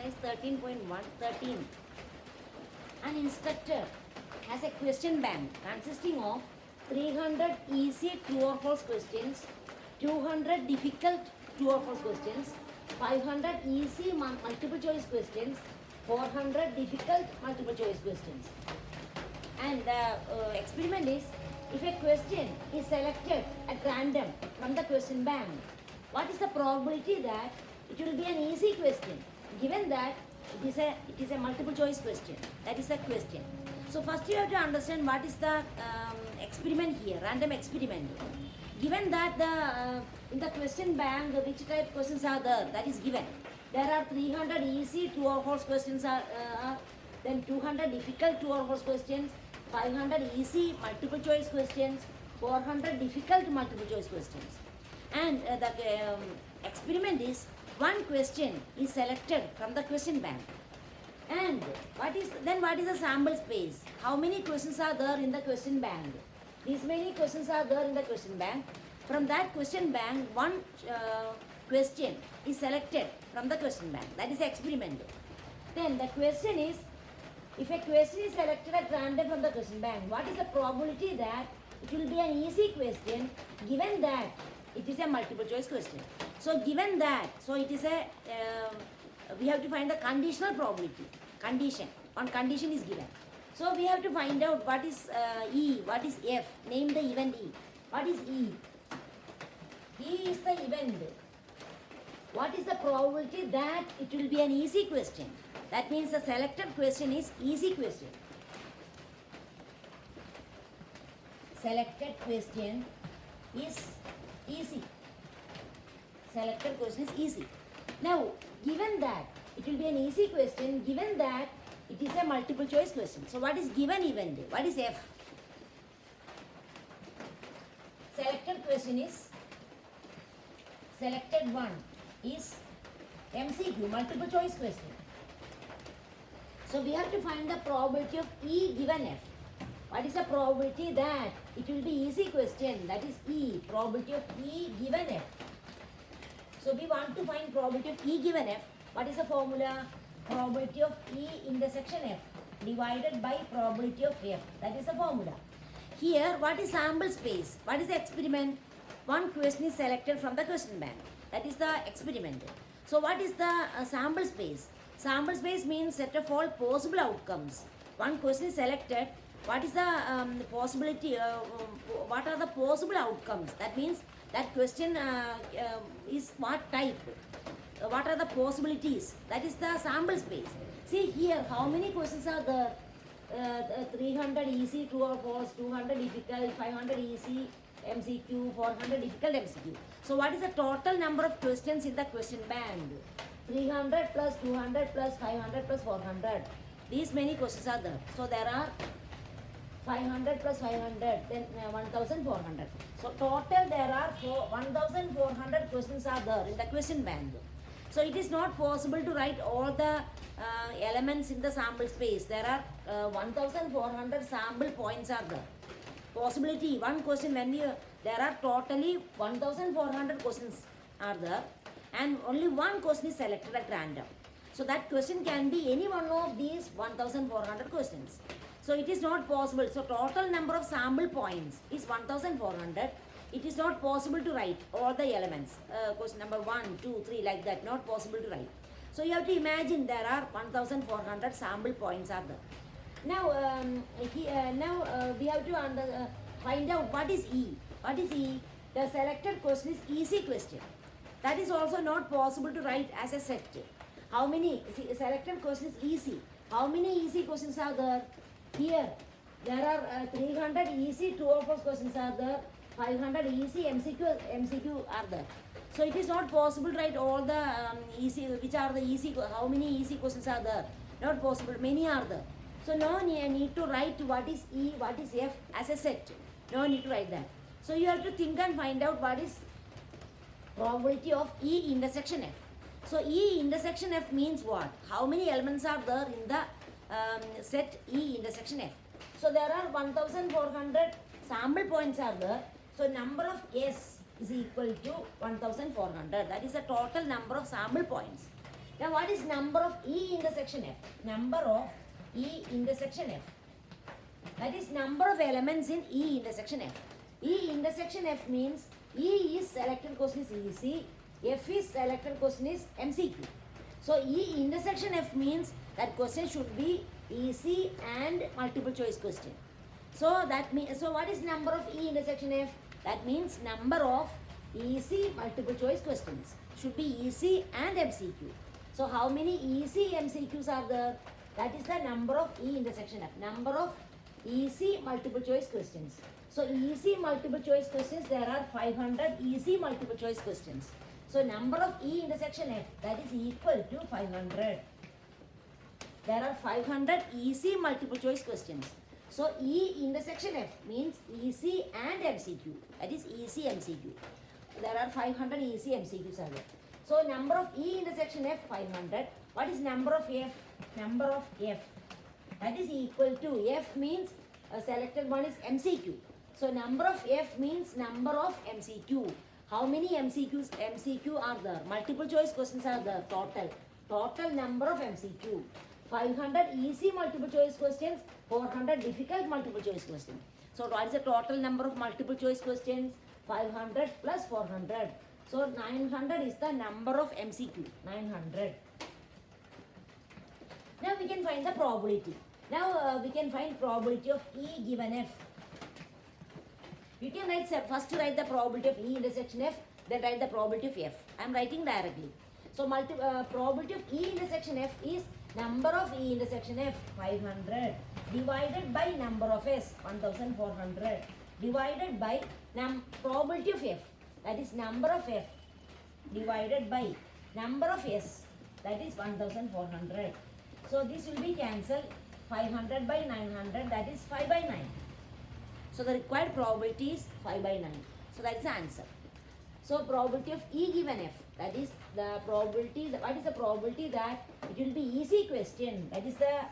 exercise 13.113. An instructor has a question bank consisting of 300 easy true or false questions, 200 difficult true or false questions, 500 easy multiple choice questions, 400 difficult multiple choice questions. And the experiment is, if a question is selected at random from the question bank, what is the probability that it will be an easy question, given that it is a multiple choice question? That is the question. So first you have to understand what is the experiment here, random experiment. Given that in the question bank, which type questions are there, that is given. There are 300 easy true or false questions, then 200 difficult true or false questions, 500 easy multiple choice questions, 400 difficult multiple choice questions. And the experiment is, one question is selected from the question bank. And what is the sample space? How many questions are there in the question bank? These many questions are there in the question bank. From that question bank, one question is selected from the question bank. That is the experiment. Then the question is, if a question is selected at random from the question bank, what is the probability that it will be an easy question, given that it is a multiple choice question? So given that, so it is a, we have to find the conditional probability. Condition, on condition is given. So we have to find out what is E, what is F, name the event E. What is E? E is the event. What is the probability that it will be an easy question? That means the selected question is easy question. Selected question is easy. Selected question is easy. Now, given that it will be an easy question, given that it is a multiple choice question. So what is given event? What is F? Selected question is, selected one is MCQ, multiple choice question. So we have to find the probability of E given F. What is the probability that it will be easy question? That is E, probability of E given F. So we want to find probability of E given F. What is the formula? Probability of E intersection F divided by probability of F. That is the formula. Here, what is sample space? What is the experiment? One question is selected from the question bank. That is the experiment. So what is the sample space? Sample space means set of all possible outcomes. One question is selected. What is the possibility? What are the possible outcomes? That means that question is what type? What are the possibilities? That is the sample space. See here, how many questions are there? 300 easy, true or false, 200 difficult, 500 easy, MCQ, 400 difficult MCQ. So what is the total number of questions in the question bank? 300 plus 200 plus 500 plus 400. These many questions are there. So there are 500 plus 500, then 1400. So total there are 1400 questions are there in the question bank. So it is not possible to write all the elements in the sample space. There are 1400 sample points are there. Possibility, one question when there are totally 1400 questions are there, and only one question is selected at random. So that question can be any one of these 1400 questions. So it is not possible. So total number of sample points is 1400. It is not possible to write all the elements. Question number 1, 2, 3 like that. Not possible to write. So you have to imagine there are 1400 sample points are there. Now, we have to find out what is E. What is E? The selected question is easy question. That is also not possible to write as a set. How many? See, selected question is easy. How many easy questions are there? Here, there are 300 easy true or false questions are there. 500 easy MCQ are there. So it is not possible to write all the easy, which are the easy, how many easy questions are there? Not possible, many are there. So no need to write what is E, what is F as a set. No need to write that. So you have to think and find out what is probability of E intersection F. So E intersection F means what? How many elements are there in the set E intersection F? So there are 1400 sample points are there. So number of S is equal to 1400. That is the total number of sample points. Now what is number of E intersection F? Number of E intersection F. That is number of elements in E intersection F. E intersection F means E is selected question is EC, F is selected question is MCQ. So E intersection F means that question should be EC and multiple choice question. So that means, so what is number of E intersection F? That means number of EC multiple choice questions should be EC and MCQ. So how many EC MCQs are there? That is the number of E intersection F. Number of EC multiple choice questions. So EC multiple choice questions, there are 500 EC multiple choice questions. So number of E intersection F, that is equal to 500. There are 500 EC multiple choice questions. So E intersection F means EC and MCQ. That is EC MCQ. There are 500 EC MCQs are there. So number of E intersection F 500. What is number of F? Number of F. That is equal to, F means selected one is MCQ. So number of F means number of MCQ. How many MCQs? MCQ are there. Multiple choice questions are there. Total. Total number of MCQ. 500 EC multiple choice questions, 400 difficult multiple choice questions. So what is the total number of multiple choice questions? 500 plus 400. So 900 is the number of MCQ. 900. Now we can find the probability. Now we can find probability of E given F. You can write, first write the probability of E intersection F, then write the probability of F. I am writing directly. So probability of E intersection F is number of E intersection F 500 divided by number of S 1400 divided by probability of F, that is number of F divided by number of S, that is 1400. So this will be cancelled. 500 by 900, that is 5 by 9. So the required probability is 5 by 9. So that is the answer. So probability of E given F, that is the probability, what is the probability that it will be easy question, that is the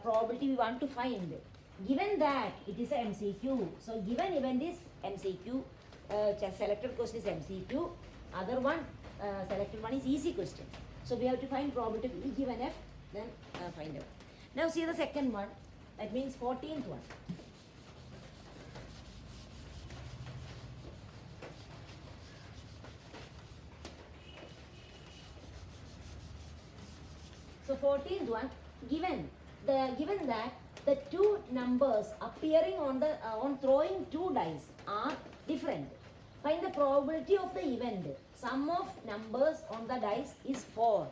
probability we want to find. Given that it is a MCQ, so given event is MCQ, selected question is MCQ, other one, selected one is easy question. So we have to find probability of E given F, then find out. Now see the second one, that means 14th one. So 14th one, given that the two numbers appearing on the on throwing two dice are different. Find the probability of the event. Sum of numbers on the dice is 4.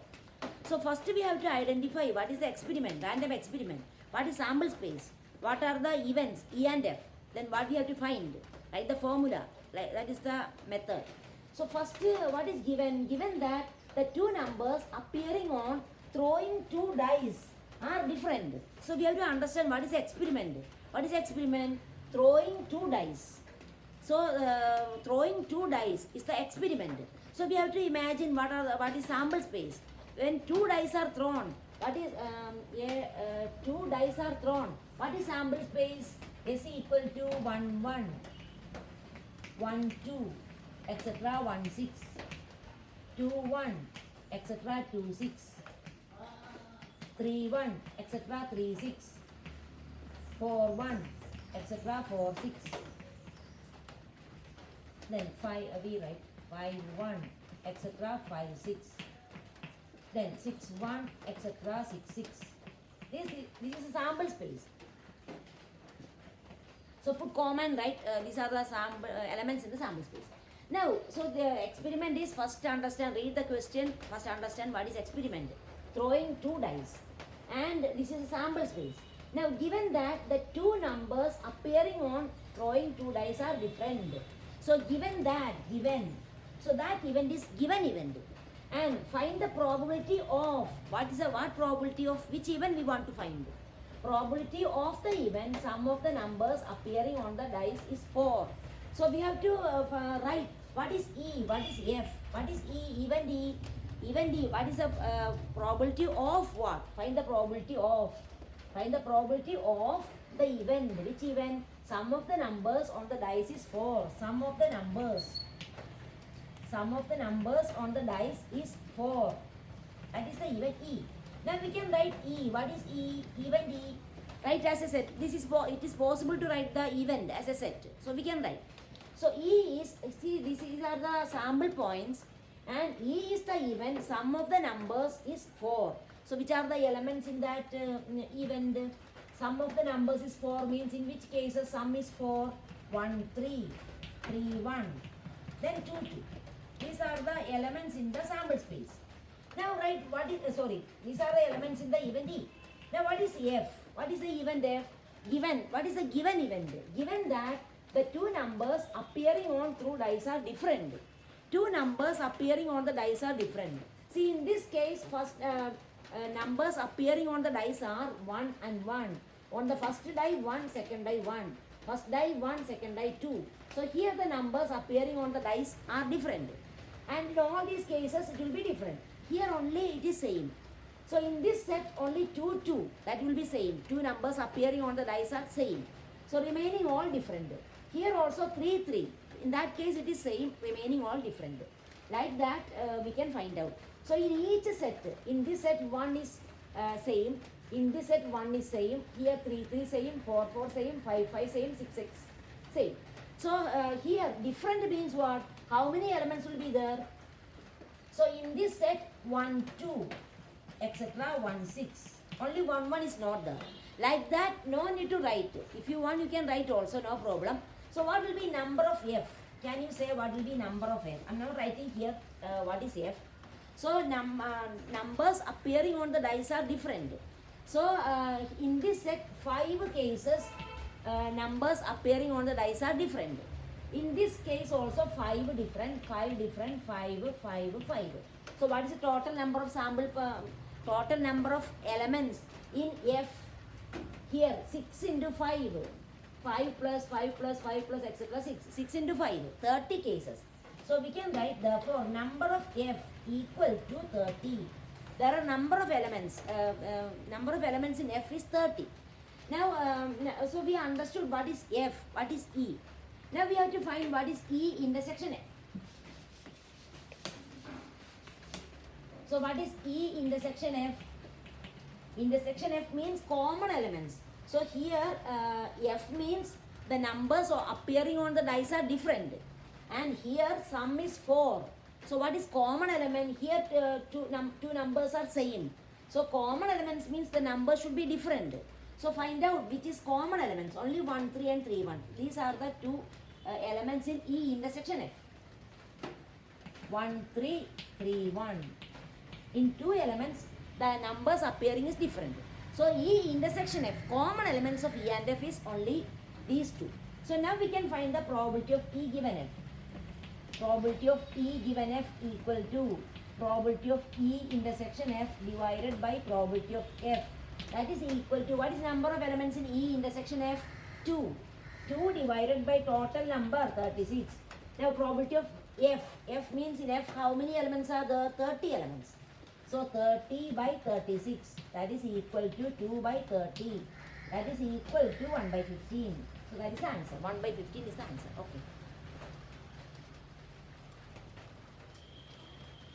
So first we have to identify what is the experiment, random experiment, what is sample space, what are the events E and F, then what we have to find, write the formula, that is the method. So first what is given? Given that the two numbers appearing on throwing two dice are different. So we have to understand what is the experiment. What is the experiment? Throwing two dice. So throwing two dice is the experiment. So we have to imagine what is sample space. When two dice are thrown, what is two dice are thrown, what is sample space? S equal to 1 1, 1 2, etc. 1 6, 2 1, etc. 2 6, 3 1, etc. 3 6, 4 1, etc. 4 6. Then 5 we write 5 1, etc. 5 6. Then 6 1, etc. 6 6. This is a sample space. So put comma and write these are the sample elements in the sample space. Now, so the experiment is first understand, read the question, first understand what is experiment. Throwing two dice, and this is a sample space. Now given that the two numbers appearing on throwing two dice are different. So given that, so that event is given event. And find the probability of, what probability of which event we want to find. Probability of the event, sum of the numbers appearing on the dice is 4. So we have to write what is E, what is F, what is E, event E, event E, what is the probability of what? Find the probability of. Find the probability of the event. Which event? Sum of the numbers on the dice is 4. Sum of the numbers on the dice is 4. That is the event E. Then we can write E. What is E? Event E. Write as a set. It is possible to write the event as a set. So we can write. So E is, see, these are the sample points, and E is the event. Sum of the numbers is 4. So which are the elements in that event? Sum of the numbers is 4 means in which cases sum is 4, 1, 3, 3, 1, then 2, 2. These are the elements in the sample space. Now write what is, these are the elements in the event E. Now what is F? What is the event F? Given, what is the given event? Given that the two numbers appearing on through dice are different. Two numbers appearing on the dice are different. See, in this case, first numbers appearing on the dice are 1 and 1. On the first die 1, second die 1. First die 1, second die 2. So here the numbers appearing on the dice are different. And in all these cases it will be different. Here only it is same. So in this set only 2, 2, that will be same. Two numbers appearing on the dice are same. So remaining all different. Here also 3, 3. In that case it is same, remaining all different. Like that we can find out. So in each set, in this set 1 is same, in this set 1 is same, here 3, 3 same, 4, 4 same, 5, 5 same, 6, 6 same. So here different means what? How many elements will be there? So in this set 1, 2, etc. 1, 6. Only 1, 1 is not there. Like that, no need to write. If you want, you can write also, no problem. So what will be number of F? Can you say what will be number of F? I'm not writing here what is F. So numbers appearing on the dice are different. So in this set, 5 cases, numbers appearing on the dice are different. In this case also 5 different, 5 different, 5, 5, 5. So what is the total number of total number of elements in F? Here 6 into 5. 5 plus 5 plus 5 plus etc. 6. 6 into 5. 30 cases. So we can write therefore number of F equal to 30. There are number of elements. Number of elements in F is 30. Now, so we understood what is F, what is E. Now we have to find what is E intersection F. So what is E intersection F? Intersection F means common elements. So here F means the numbers are appearing on the dice are different. And here sum is 4. So what is common element? Here two numbers are same. So common elements means the number should be different. So find out which is common elements. Only 1, 3 and 3, 1. These are the two elements in E intersection F. 1, 3, 3, 1. In two elements, the numbers appearing is different. So E intersection F, common elements of E and F is only these two. So now we can find the probability of E given F. Probability of E given F equal to probability of E intersection F divided by probability of F. That is equal to, what is number of elements in E intersection F? 2. 2 divided by total number 36. Now probability of F. F means in F how many elements are there? 30 elements. So 30 by 36, that is equal to 2 by 30. That is equal to 1 by 15. So that is the answer. 1 by 15 is the answer. Okay.